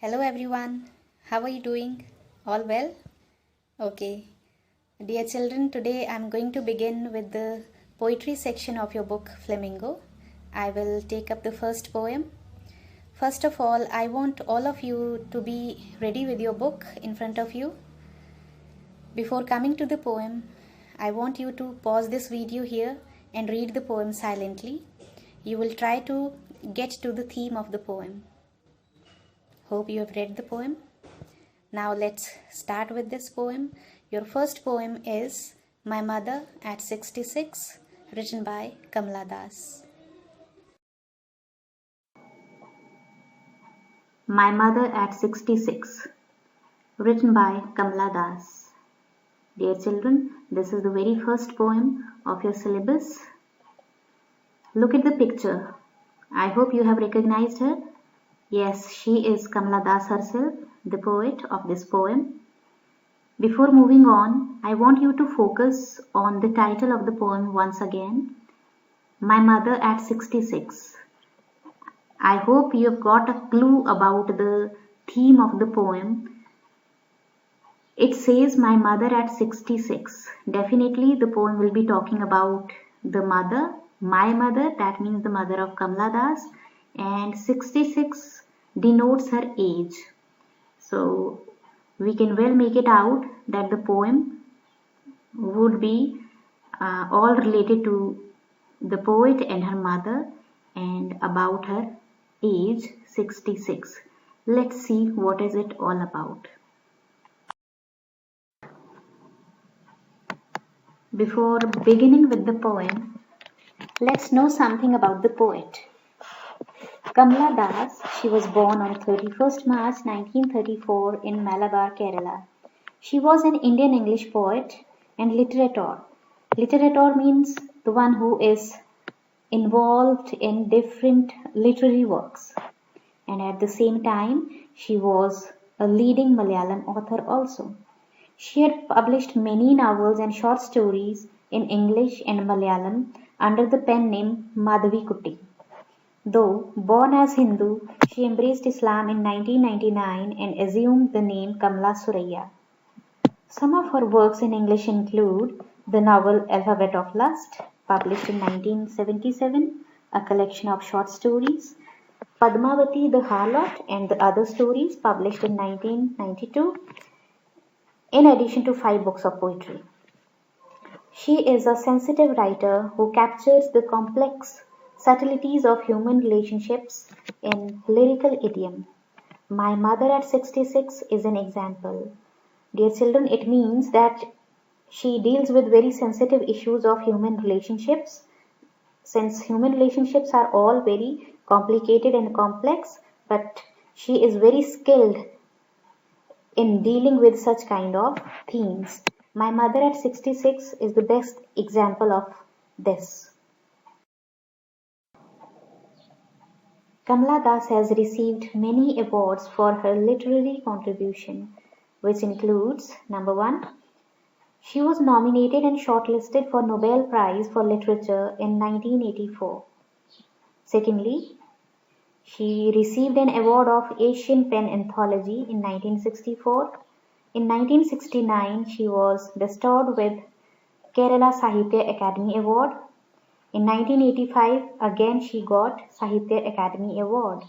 Hello everyone, how are you doing? All well? Okay. Dear children, today I'm going to begin with the poetry section of your book Flamingo. I will take up the first poem. First of all, I want all of you to be ready with your book in front of you. Before coming to the poem, I want you to pause this video here and read the poem silently. You will try to get to the theme of the poem. Hope you have read the poem. Now let's start with this poem. Your first poem is My Mother at 66, written by Kamala Das. My Mother at 66, written by Kamala Das. Dear children, this is the very first poem of your syllabus. Look at the picture. I hope you have recognized her. Yes, she is Kamala Das herself, the poet of this poem. Before moving on, I want you to focus on the title of the poem once again, My Mother at 66. I hope you have got a clue about the theme of the poem. It says My Mother at 66. Definitely the poem will be talking about the mother, my mother, that means the mother of Kamala Das, and 66 denotes her age. So we can well make it out that the poem would be all related to the poet and her mother and about her age 66. Let's see what is it all about. Before beginning with the poem, let's know something about the poet. Kamala Das, she was born on 31st March 1934 in Malabar, Kerala. She was an Indian English poet and literator. Literator means the one who is involved in different literary works. And at the same time, she was a leading Malayalam author also. She had published many novels and short stories in English and Malayalam under the pen name Madhavi Kutty. Though born as Hindu, she embraced Islam in 1999 and assumed the name Kamala Surayya. Some of her works in English include the novel Alphabet of Lust, published in 1977, a collection of short stories, Padmavati the Harlot and the Other Stories, published in 1992, in addition to 5 books of poetry. She is a sensitive writer who captures the complex subtleties of human relationships in lyrical idiom. My Mother at 66 is an example. Dear children, it means that she deals with very sensitive issues of human relationships. Since human relationships are all very complicated and complex, but she is very skilled in dealing with such kind of themes. My Mother at 66 is the best example of this. Kamala Das has received many awards for her literary contribution, which includes number 1. She was nominated and shortlisted for Nobel Prize for Literature in 1984. Secondly, she received an award of Asian Pen Anthology in 1964. In 1969, she was bestowed with Kerala Sahitya Academy Award. In 1985, again she got Sahitya Academy Award.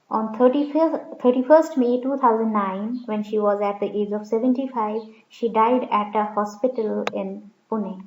On 31st May 2009, when she was at the age of 75, she died at a hospital in Pune.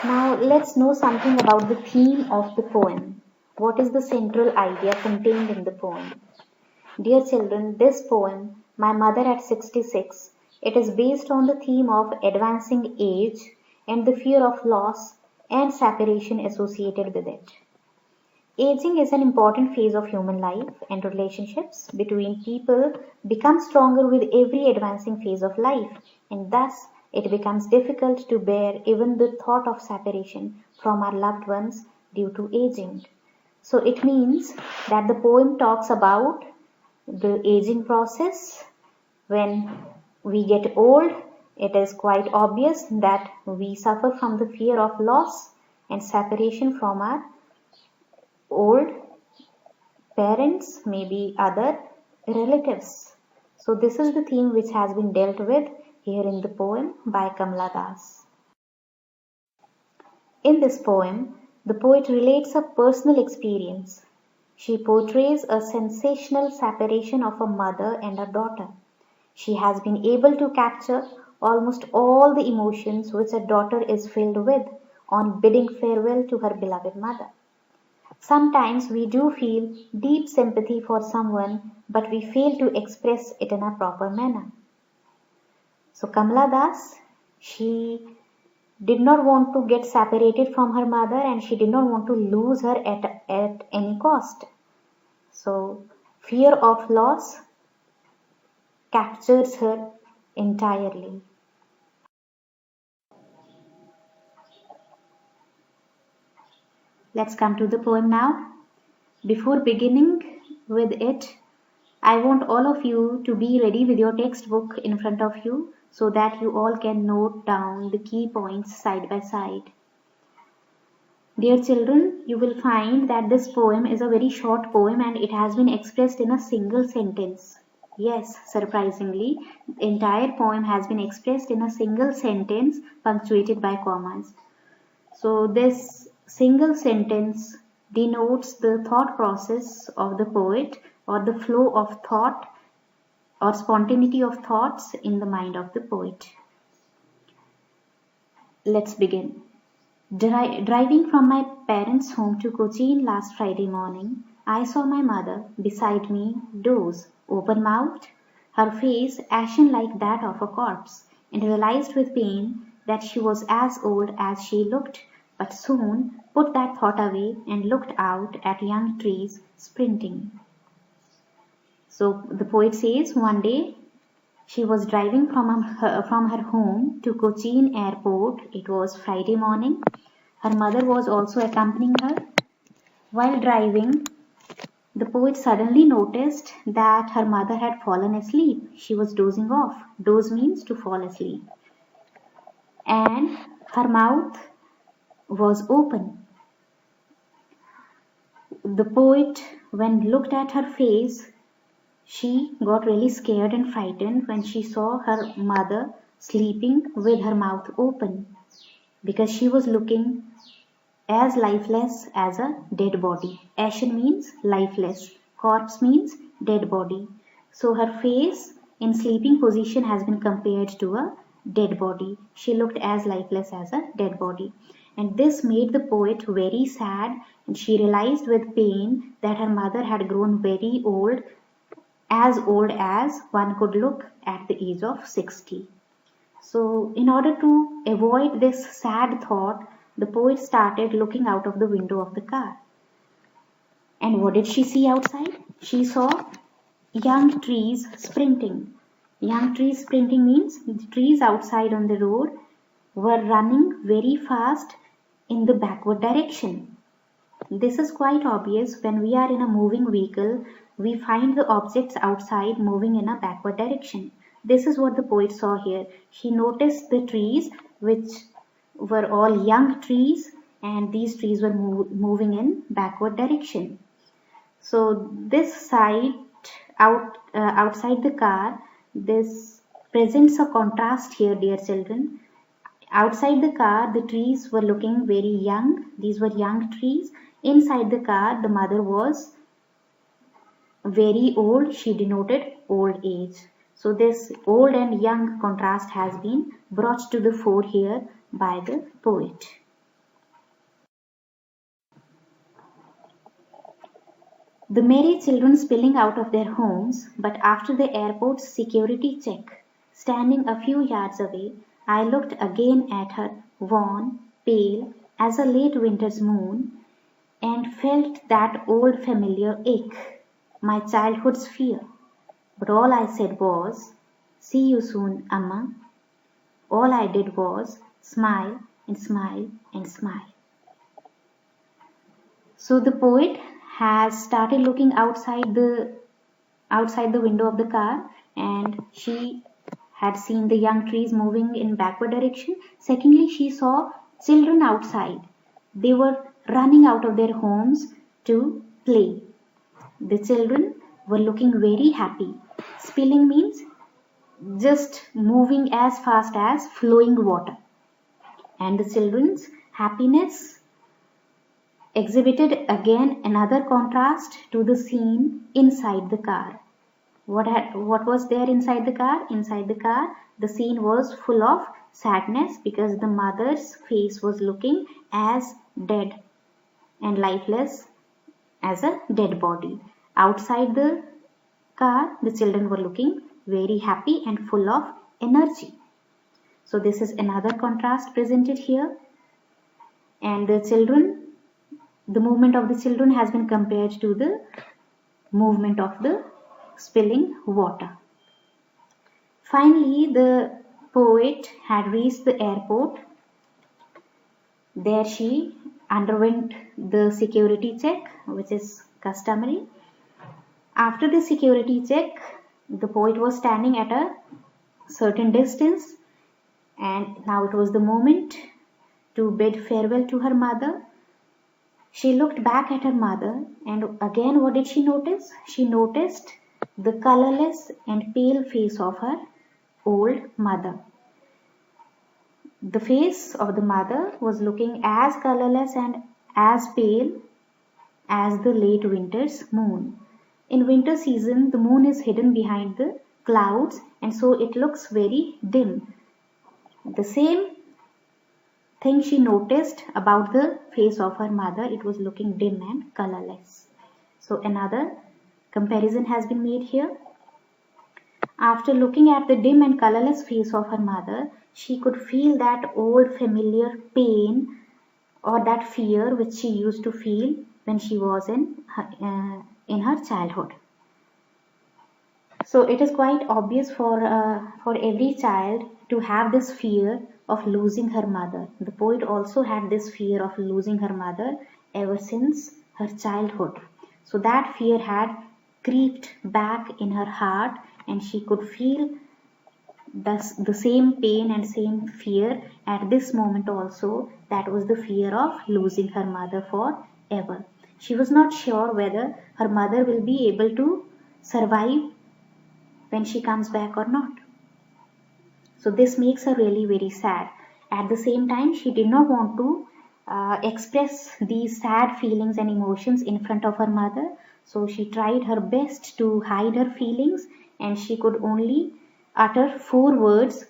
Now let's know something about the theme of the poem. What is the central idea contained in the poem? Dear children, this poem, My Mother at 66, it is based on the theme of advancing age and the fear of loss and separation associated with it. Aging is an important phase of human life, and relationships between people become stronger with every advancing phase of life, and thus it becomes difficult to bear even the thought of separation from our loved ones due to aging. So it means that the poem talks about the aging process. When we get old, it is quite obvious that we suffer from the fear of loss and separation from our old parents, maybe other relatives. So this is the theme which has been dealt with here in the poem by Kamala Das. In this poem, the poet relates a personal experience. She portrays a sensational separation of a mother and a daughter. She has been able to capture almost all the emotions which a daughter is filled with on bidding farewell to her beloved mother. Sometimes we do feel deep sympathy for someone, but we fail to express it in a proper manner. So Kamala Das, she did not want to get separated from her mother, and she did not want to lose her at any cost. So fear of loss captures her entirely. Let's come to the poem now. Before beginning with it, I want all of you to be ready with your textbook in front of you so that you all can note down the key points side by side. Dear children, you will find that this poem is a very short poem and it has been expressed in a single sentence. Yes, surprisingly, the entire poem has been expressed in a single sentence punctuated by commas. So this single sentence denotes the thought process of the poet, or the flow of thought or spontaneity of thoughts in the mind of the poet. Let's begin. Driving from my parents' home to Cochin last Friday morning, I saw my mother beside me doze, open-mouthed, her face ashen like that of a corpse, and realized with pain that she was as old as she looked, but soon put that thought away and looked out at young trees sprinting. So the poet says one day she was driving from her home to Cochin airport. It was Friday morning. Her mother was also accompanying her. While driving, the poet suddenly noticed that her mother had fallen asleep. She was dozing off. Doze means to fall asleep. And her mouth was open. The poet, when looked at her face, she got really scared and frightened when she saw her mother sleeping with her mouth open, because she was looking as lifeless as a dead body. Ashen means lifeless. Corpse means dead body. So her face in sleeping position has been compared to a dead body. She looked as lifeless as a dead body. And this made the poet very sad, and she realized with pain that her mother had grown very old as one could look at the age of 60. So in order to avoid this sad thought, the poet started looking out of the window of the car. And what did she see outside? She saw young trees sprinting. Young trees sprinting means the trees outside on the road were running very fast in the backward direction. This is quite obvious. When we are in a moving vehicle, we find the objects outside moving in a backward direction. This is what the poet saw here. She noticed the trees, which were all young trees, and these trees were moving in backward direction. So this sight outside the car, this presents a contrast here, dear children. Outside the car, the trees were looking very young. These were young trees. Inside the car, the mother was very old. She denoted old age. So this old and young contrast has been brought to the fore here by the poet. The merry children spilling out of their homes, but after the airport's security check, standing a few yards away, I looked again at her, wan, pale as a late winter's moon, and felt that old familiar ache, my childhood's fear. But all I said was, "See you soon, Amma." All I did was smile and smile and smile. So the poet has started looking outside the window of the car, and she had seen the young trees moving in backward direction. Secondly, she saw children outside. They were running out of their homes to play. The children were looking very happy. Spilling means just moving as fast as flowing water. And the children's happiness exhibited again another contrast to the scene inside the car. What was there inside the car? Inside the car, the scene was full of sadness because the mother's face was looking as dead and lifeless as a dead body. Outside the car, the children were looking very happy and full of energy. So this is another contrast presented here. And the movement of the children has been compared to the movement of the spilling water. Finally, the poet had reached the airport. There she underwent the security check, which is customary. After the security check, the poet was standing at a certain distance, and now it was the moment to bid farewell to her mother. She looked back at her mother, and again what did she notice? She noticed the colorless and pale face of her old mother. The face of the mother was looking as colorless and as pale as the late winter's moon. In winter season, the moon is hidden behind the clouds, and so it looks very dim. The same thing she noticed about the face of her mother, it was looking dim and colorless. So another comparison has been made here. After looking at the dim and colorless face of her mother, she could feel that old familiar pain or that fear which she used to feel when she was in her childhood. So it is quite obvious for every child to have this fear of losing her mother. The poet also had this fear of losing her mother ever since her childhood. So that fear had creeped back in her heart, and she could feel the same pain and same fear at this moment also. That was the fear of losing her mother forever. She was not sure whether her mother will be able to survive when she comes back or not. So this makes her really very sad. At the same time, she did not want to express these sad feelings and emotions in front of her mother. So she tried her best to hide her feelings, and she could only utter 4 words,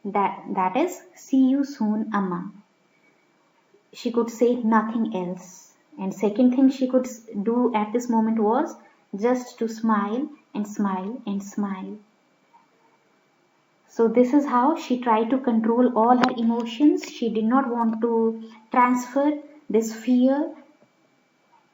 that is, "See you soon, Amma." She could say nothing else. And second thing she could do at this moment was just to smile and smile and smile. So this is how she tried to control all her emotions. She did not want to transfer this fear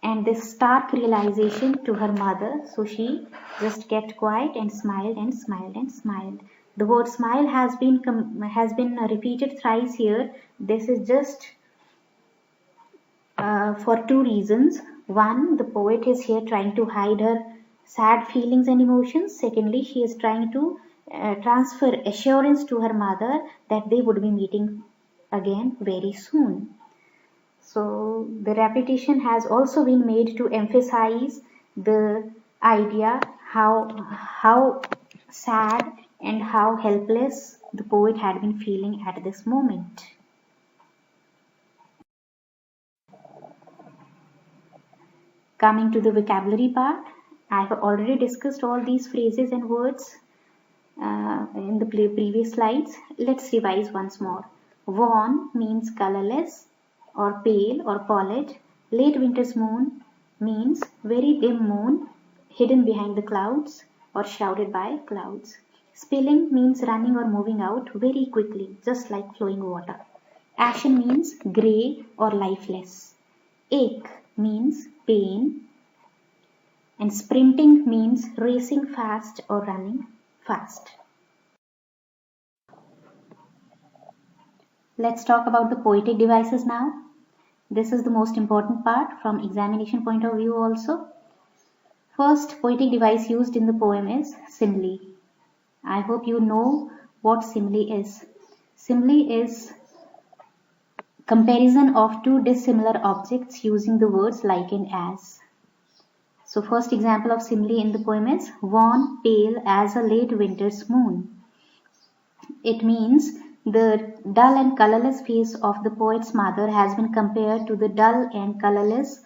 and this stark realization to her mother. So she just kept quiet and smiled and smiled and smiled. The word smile has been repeated thrice here. This is just for 2 reasons. One, the poet is here trying to hide her sad feelings and emotions. Secondly, she is trying to transfer assurance to her mother that they would be meeting again very soon. So the repetition has also been made to emphasize the idea how sad and how helpless the poet had been feeling at this moment. Coming to the vocabulary part, I have already discussed all these phrases and words in the previous slides. Let's revise once more. Wan means colorless or pale or pallid. Late winter's moon means very dim moon hidden behind the clouds or shrouded by clouds. Spilling means running or moving out very quickly, just like flowing water. Ashen means grey or lifeless. Ache means pain. And sprinting means racing fast or running fast. Let's talk about the poetic devices now. This is the most important part from examination point of view also. First poetic device used in the poem is simile. I hope you know what simile is. Simile is comparison of 2 dissimilar objects using the words like and as. So first example of simile in the poem is wan, pale as a late winter's moon. It means the dull and colorless face of the poet's mother has been compared to the dull and colorless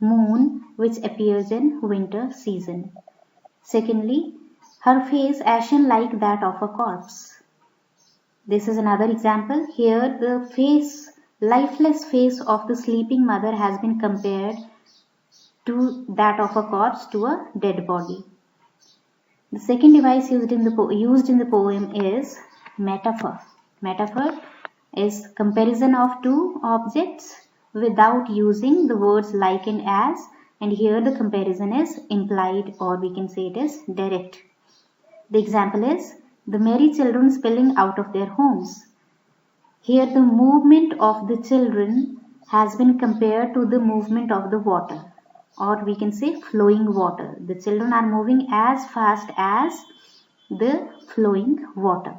moon which appears in winter season. Secondly, her face ashen like that of a corpse. This is another example. Here the face, lifeless face of the sleeping mother has been compared to that of a corpse, to a dead body. The second device used in the poem is metaphor. Metaphor is comparison of two objects without using the words like and as, and here the comparison is implied, or we can say it is direct. The example is the merry children spilling out of their homes. Here the movement of the children has been compared to the movement of the water, or we can say flowing water. The children are moving as fast as the flowing water.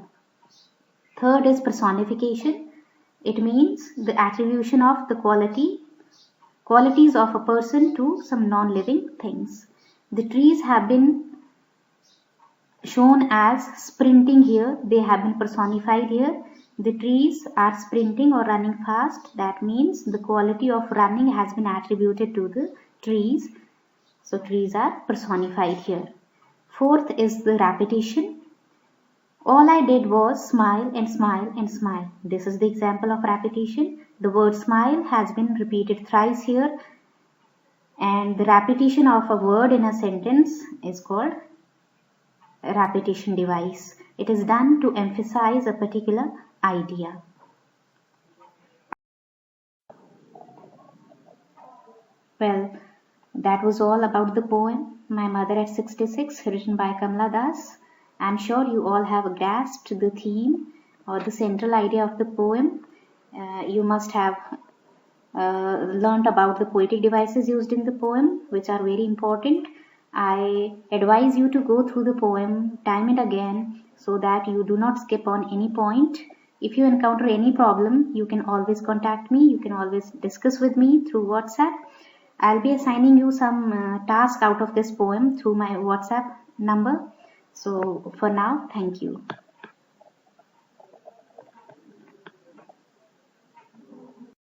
Third is personification. It means the attribution of the qualities of a person to some non-living things. The trees have been shown as sprinting here. They have been personified here. The trees are sprinting or running fast. That means the quality of running has been attributed to the trees. So trees are personified here. Fourth is the repetition. All I did was smile and smile and smile. This is the example of repetition. The word smile has been repeated thrice here, and the repetition of a word in a sentence is called a repetition device. It is done to emphasize a particular idea. Well, that was all about the poem My Mother at 66, written by Kamla Das. I'm sure you all have grasped the theme or the central idea of the poem. You must have learned about the poetic devices used in the poem, which are very important. I advise you to go through the poem time and again so that you do not skip on any point. If you encounter any problem, you can always contact me. You can always discuss with me through WhatsApp. I'll be assigning you some task out of this poem through my WhatsApp number. So for now, thank you.